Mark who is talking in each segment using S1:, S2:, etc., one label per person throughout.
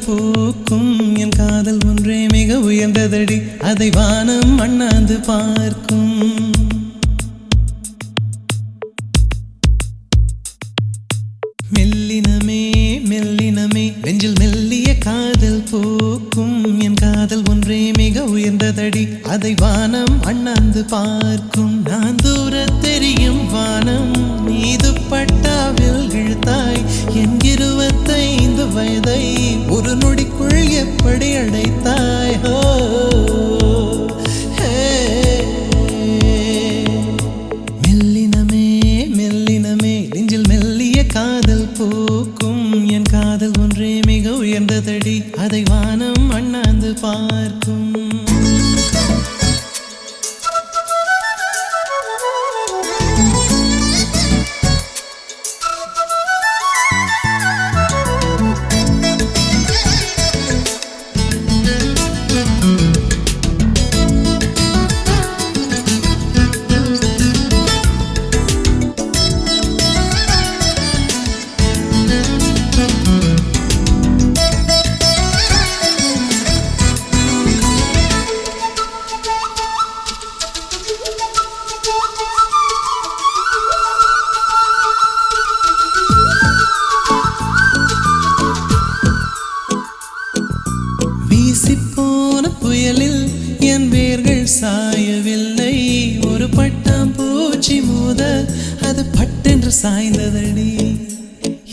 S1: பூக்கும் என் காதல் ஒன்றே மிக உயர்ந்ததடி அதை வானம் அண்ணாந்து பார்க்கும் மெல்லினமே மெல்லினமே நெஞ்சில் மெல்லிய காதல் பூக்கும் என் காதல் ஒன்றே மிக உயர்ந்ததடி அதை வானம் அண்ணாந்து பார்க்கும் நான் தூர தெரியும் வானம் நீது பட்டாவில் இழுத்தாய் என் 25 வயதை ஒரு நொடிக்குள் எப்படி அடைத்தாய் மெல்லினமே மெல்லினமே நெஞ்சில் மெல்லிய காதல் பூக்கும் என் காதல் ஒன்றே மிக உயர்ந்ததடி அதை வானம் அண்ணாந்து பார்க்கும் வீசிப்போன புயலில் என் வேர்கள் சாயவில்லை ஒரு பட்டாம்பூச்சி மோத அது பட்டென்று சாய்ந்ததடி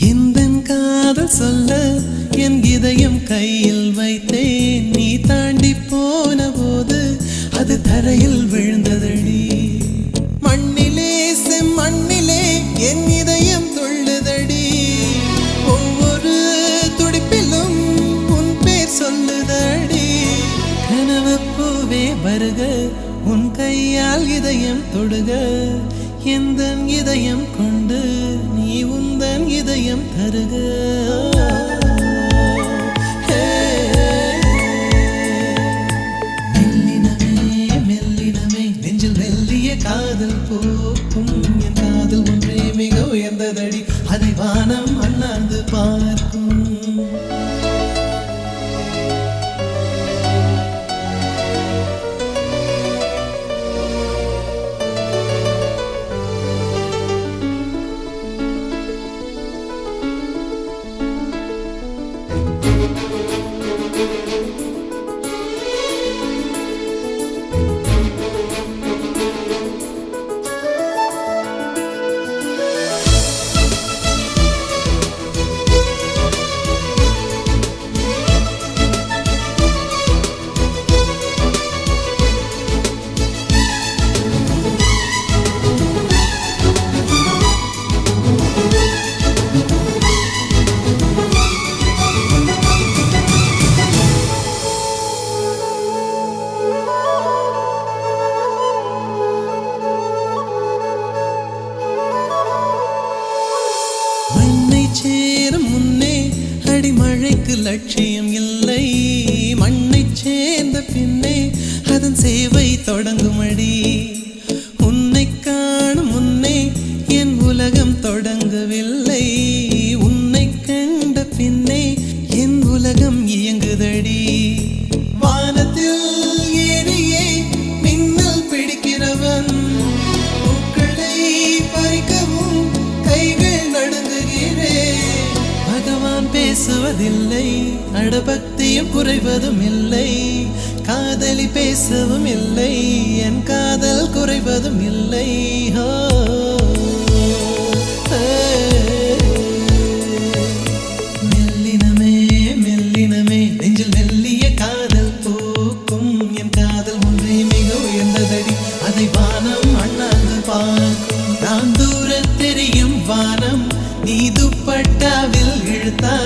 S1: இந்த காதல் சொல்ல என் இதயம் கையில் வைத்தேன் நீ தாண்டி போன போது அது தரையில் விழுந்ததடி மண்ணிலே செம்மண்ணிலே என் இதயம் துள்ளுதடி ஒவ்வொரு துடிப்பிலும் உன் பேர் சொல்லுதடி கனவு பூவே வருக உன் கையால் இதயம் தொடுக எந்தன் இதயம் கொண்டு நீ உந்தன் இதயம் தருக காதல் பூக்கும் என் காதல் ஒன்றே மிக உயர்ந்ததடி அதை வானம் அண்ணாந்து பார்க்கும் சேரும் முன்னே அடிமழைக்கு லட்சியம் இல்லை மண்ணை சேர்ந்த பின்னே அதன் சேவை தொடங்குமடி உன்னை காணும் முன்னே என் உலகம் தொடங்கவில்லை உன்னை கண்ட பின்னே என் உலகம் இயங்குதடி வானத்தில் ஏறியே மின்னல் பிடிக்கிறவன் பூக்களை பறிக்கவும் கைகள் நடுங்குகிறேன் பகவான் பேசுவதில்லை அடபக்தியும் குறைவதும் இல்லை காதலி பேசவும் இல்லை என் காதல் குறைவதும் இல்லை மெல்லினமே மெல்லினமே நெஞ்சில் மெல்லிய காதல் பூக்கும் என் காதல் ஒன்றே மிக உயர்ந்ததடி அதை வானம் அண்ணாந்து பார்க்கும் நான் தூர தெரியும் வானம் நீ துப்பட்டாவில் இழுத்தாய்